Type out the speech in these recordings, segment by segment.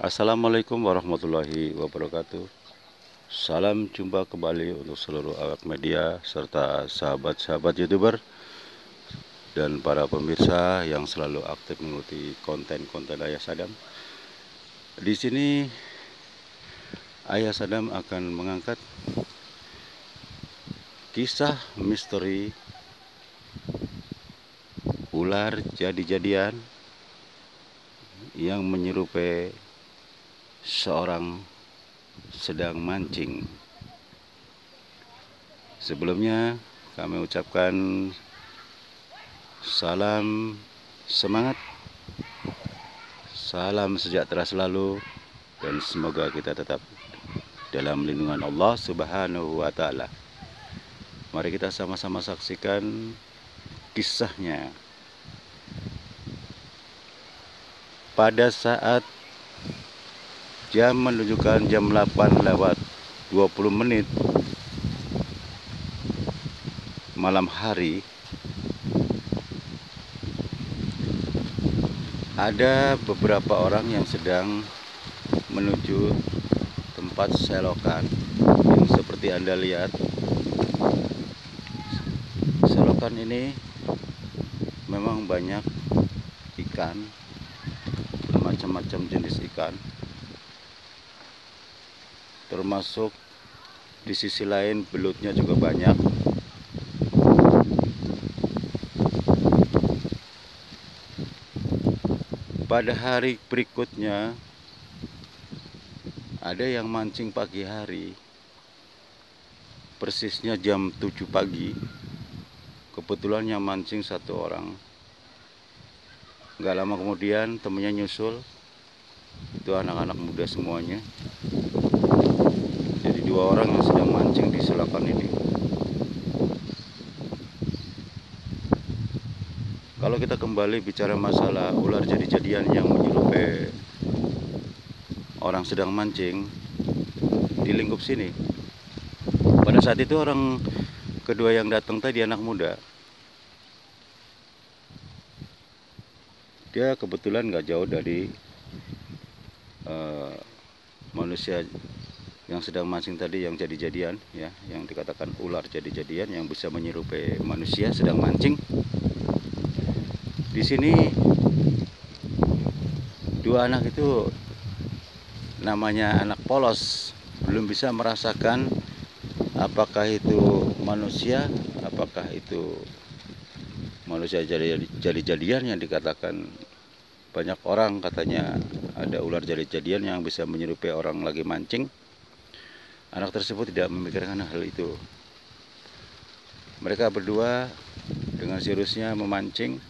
Assalamualaikum warahmatullahi wabarakatuh. Salam jumpa kembali untuk seluruh awak media serta sahabat-sahabat YouTuber dan para pemirsa yang selalu aktif mengikuti konten-konten Ayah Sadam. Di sini Ayah Sadam akan mengangkat kisah misteri ular jadi-jadian yang menyerupai seorang sedang mancing. Sebelumnya kami ucapkan salam semangat, salam sejahtera selalu, dan semoga kita tetap dalam lindungan Allah Subhanahu wa Ta'ala. Mari kita sama-sama saksikan kisahnya. Pada saat jam menunjukkan jam 8:20 malam hari, ada beberapa orang yang sedang menuju tempat selokan yang seperti Anda lihat. Selokan ini memang banyak ikan, macam-macam jenis ikan, termasuk di sisi lain belutnya juga banyak. Pada hari berikutnya ada yang mancing pagi hari, persisnya jam 7 pagi. Kebetulan yang mancing satu orang. Gak lama kemudian temennya nyusul. Itu anak-anak muda semuanya. Jadi dua orang yang sedang mancing di selokan ini. Kalau kita kembali bicara masalah ular jadi-jadian yang menyerupai orang sedang mancing di lingkup sini. Pada saat itu orang kedua yang datang tadi anak muda, dia kebetulan gak jauh dari manusia yang sedang mancing tadi, yang jadi-jadian ya, yang dikatakan ular jadi-jadian yang bisa menyerupai manusia sedang mancing. Di sini dua anak itu namanya anak polos, belum bisa merasakan apakah itu manusia, apakah itu manusia jadi-jadian yang dikatakan banyak orang katanya ada ular jadi-jadian yang bisa menyerupai orang lagi mancing. Anak tersebut tidak memikirkan hal itu. Mereka berdua dengan seriusnya memancing.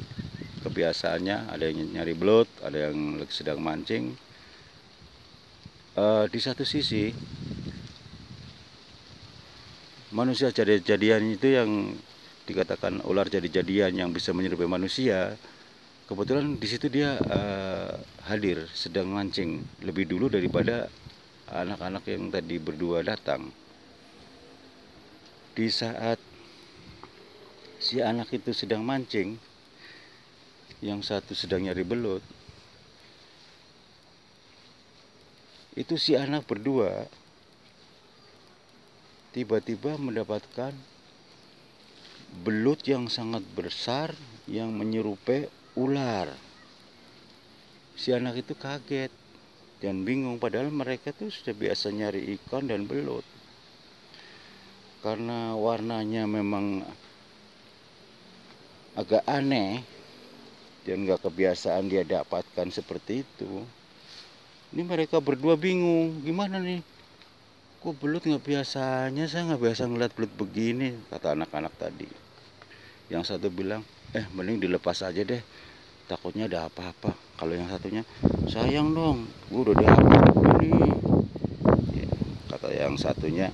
Kebiasaannya ada yang nyari belut, ada yang sedang mancing. Di satu sisi manusia jadi-jadian itu yang dikatakan ular jadi-jadian yang bisa menyerupai manusia, kebetulan di situ dia hadir sedang mancing lebih dulu daripada anak-anak yang tadi berdua datang. Di saat si anak itu sedang mancing, yang satu sedang nyari belut, itu si anak berdua tiba-tiba mendapatkan belut yang sangat besar yang menyerupai ular. Si anak itu kaget dan bingung, padahal mereka tuh sudah biasa nyari ikan dan belut. Karena warnanya memang agak aneh dan gak kebiasaan dia dapatkan seperti itu, ini mereka berdua bingung, gimana nih, kok belut nggak biasanya, saya nggak biasa ngeliat belut begini, kata anak-anak tadi. Yang satu bilang, mending dilepas aja deh, takutnya ada apa-apa. Kalau yang satunya, sayang dong, gue udah dapet ini ya, kata yang satunya,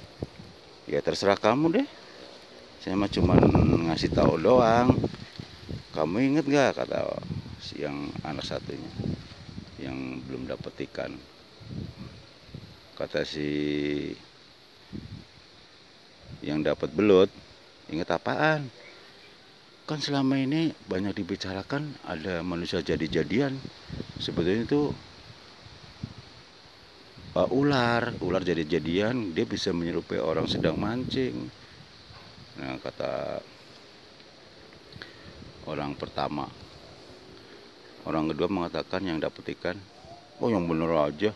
ya terserah kamu deh, saya mah cuma ngasih tahu doang. Kamu inget gak, kata si yang anak satunya yang belum dapet ikan. Kata si yang dapat belut, inget apaan? Kan selama ini banyak dibicarakan ada manusia jadi-jadian. Sebetulnya itu ular jadi-jadian, dia bisa menyerupai orang sedang mancing. Nah, kata orang pertama. Orang kedua mengatakan yang dapat ikan, oh yang bener aja.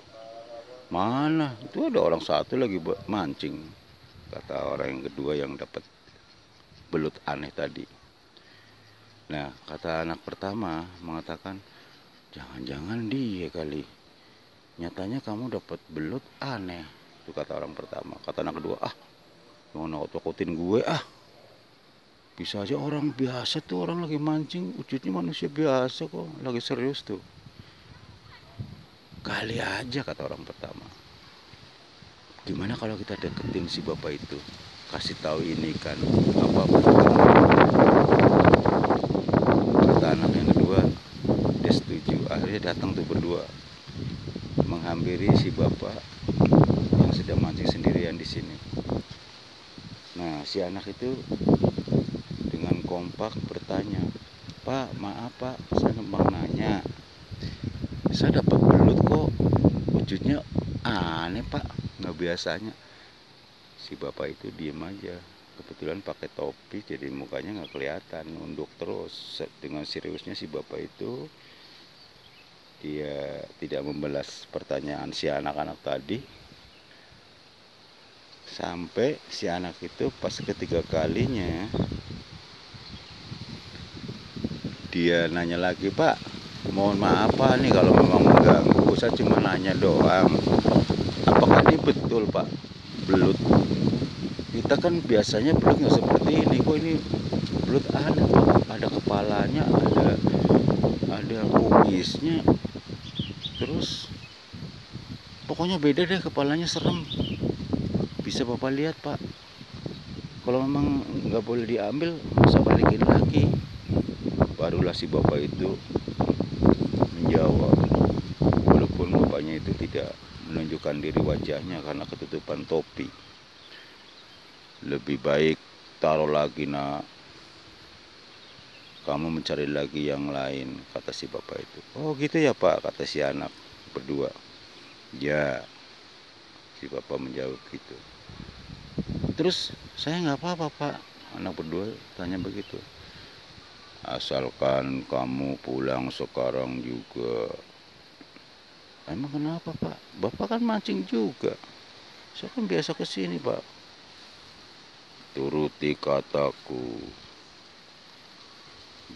Mana? Itu ada orang satu lagi mancing. Kata orang yang kedua yang dapat belut aneh tadi. Nah, kata anak pertama mengatakan, jangan-jangan dia kali. Nyatanya kamu dapat belut aneh. Itu kata orang pertama. Kata anak kedua, jangan nakut-nakutin gue Bisa aja orang biasa tuh, orang lagi mancing, wujudnya manusia biasa kok, lagi serius tuh. Kali aja, kata orang pertama. Gimana kalau kita deketin si bapak itu, kasih tahu ini kan apa kata anak yang kedua, dia setuju. Akhirnya datang tuh berdua menghampiri si bapak yang sedang mancing sendirian di sini. Nah, si anak itu dengan kompak bertanya, Pak, maaf Pak, saya numpang nanya, saya dapat belut kok, wujudnya aneh Pak, nggak biasanya. Si bapak itu diem aja, kebetulan pakai topi jadi mukanya nggak kelihatan, nunduk terus. Dengan seriusnya si bapak itu, dia tidak membalas pertanyaan si anak-anak tadi, sampai si anak itu pas ketiga kalinya dia nanya lagi, Pak, mohon maaf Pak nih kalau memang mengganggu, saya cuma nanya doang, apakah ini betul Pak belut? Kita kan biasanya belut nggak seperti ini, kok ini belut aneh Pak, ada kepalanya, ada kumisnya, terus pokoknya beda deh, kepalanya serem. Bisa Bapak lihat Pak, kalau memang nggak boleh diambil, masa balikin lagi. Barulah si bapak itu menjawab, walaupun bapaknya itu tidak menunjukkan diri wajahnya karena ketutupan topi. Lebih baik taruh lagi nak, kamu mencari lagi yang lain, kata si bapak itu. Oh gitu ya Pak, kata si anak berdua. Ya, si bapak menjawab gitu. Terus saya nggak apa-apa Pak, anak berdua tanya begitu. Asalkan kamu pulang sekarang juga. Emang kenapa Pak? Bapak kan mancing juga. Saya kan biasa kesini Pak. Turuti kataku.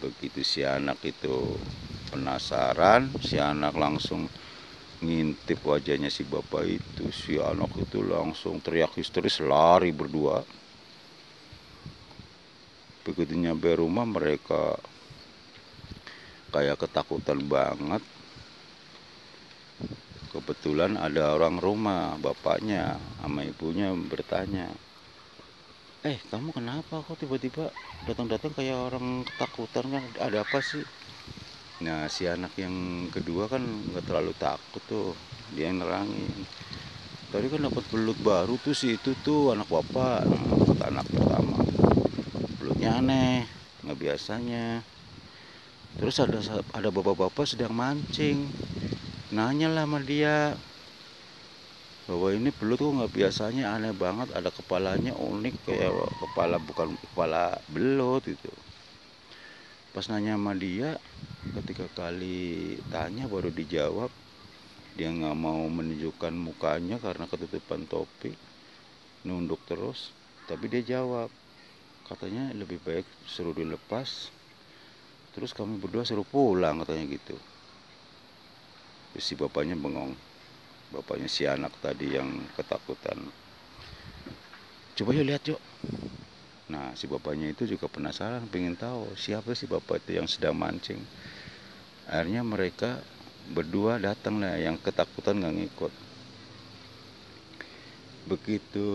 Begitu si anak itu penasaran, si anak langsung ngintip wajahnya si bapak itu. Si anak itu langsung teriak histeris, lari berdua. Begitu nyampe rumah mereka kayak ketakutan banget. Kebetulan ada orang rumah, bapaknya sama ibunya bertanya, kamu kenapa kok tiba-tiba datang-datang kayak orang ketakutan, kan ada apa sih? Nah, si anak yang kedua kan nggak terlalu takut tuh, dia yang nerangin, tadi kan dapat belut baru tuh, si itu tuh anak bapak. Nah, kata anak pertama, belutnya aneh, nggak biasanya. Terus ada bapak-bapak sedang mancing, nanya lah sama dia bahwa ini belut kok nggak biasanya, aneh banget, ada kepalanya unik kayak kepala, bukan kepala belut gitu. Pas nanya sama dia, ketika kali tanya baru dijawab. Dia nggak mau menunjukkan mukanya karena ketutupan topi, nunduk terus. Tapi dia jawab, katanya lebih baik suruh dilepas, terus kami berdua suruh pulang, katanya gitu. Terus si bapaknya bengong, bapaknya si anak tadi yang ketakutan. Coba yuk lihat yuk. Nah, si bapaknya itu juga penasaran, pengen tahu siapa si bapak itu yang sedang mancing. Akhirnya mereka berdua datang lah, yang ketakutan nggak ngikut. Begitu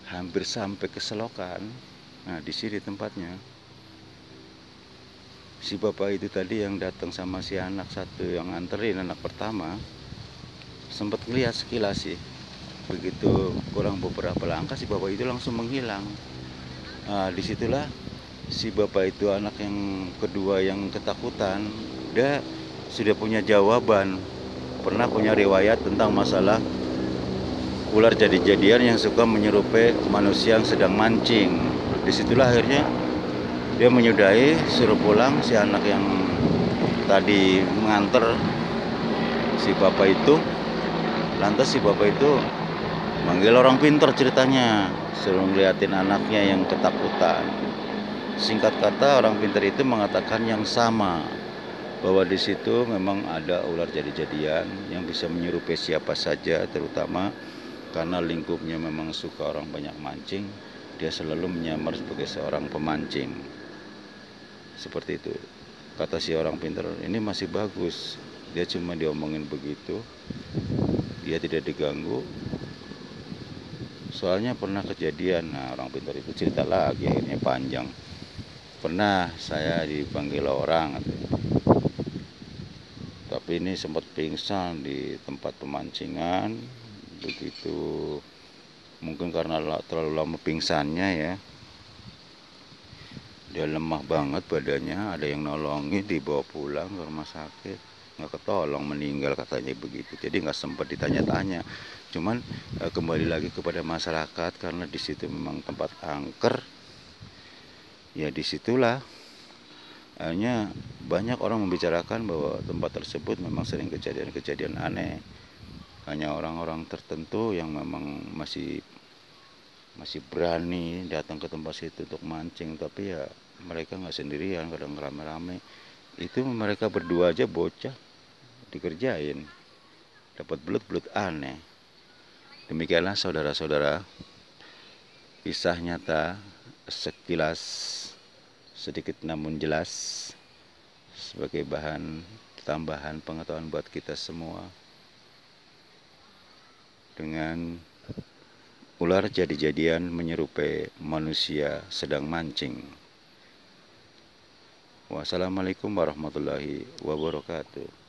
hampir sampai ke selokan, nah di sini tempatnya, si bapak itu tadi yang datang sama si anak satu yang nganterin, anak pertama, sempat lihat sekilas sih. Begitu kurang beberapa langkah, si bapak itu langsung menghilang. Nah, disitulah si bapak itu, anak yang kedua yang ketakutan, dia sudah punya jawaban. pernah punya riwayat tentang masalah ular jadi-jadian yang suka menyerupai manusia yang sedang mancing. Disitulah akhirnya dia menyudahi, suruh pulang si anak yang tadi mengantar si bapak itu. Lantas si bapak itu manggil orang pintar ceritanya, suruh ngeliatin anaknya yang ketakutan. Singkat kata, orang pintar itu mengatakan yang sama, bahwa di situ memang ada ular jadi-jadian yang bisa menyerupai siapa saja, terutama karena lingkupnya memang suka orang banyak mancing, dia selalu menyamar sebagai seorang pemancing. Seperti itu. Kata si orang pintar, ini masih bagus. Dia cuma diomongin begitu, dia tidak diganggu. Soalnya pernah kejadian, nah orang pintar itu cerita lagi, akhirnya panjang. Pernah saya dipanggil orang, tapi ini sempat pingsan di tempat pemancingan. Begitu, mungkin karena terlalu lama pingsannya ya, dia lemah banget badannya. Ada yang nolongin, dibawa pulang ke rumah sakit, nggak ketolong, meninggal katanya begitu. Jadi nggak sempat ditanya-tanya. Cuman kembali lagi kepada masyarakat, karena di situ memang tempat angker. Ya disitulah hanya banyak orang membicarakan bahwa tempat tersebut memang sering kejadian-kejadian aneh. Hanya orang-orang tertentu yang memang masih berani datang ke tempat situ untuk mancing. Tapi ya mereka nggak sendirian, kadang rame-rame. Itu mereka berdua aja bocah dikerjain, dapat belut-belut aneh. Demikianlah saudara-saudara, kisah nyata sekilas, sedikit namun jelas, sebagai bahan tambahan pengetahuan buat kita semua. Dengan ular jadi-jadian menyerupai manusia sedang mancing. Wassalamualaikum warahmatullahi wabarakatuh.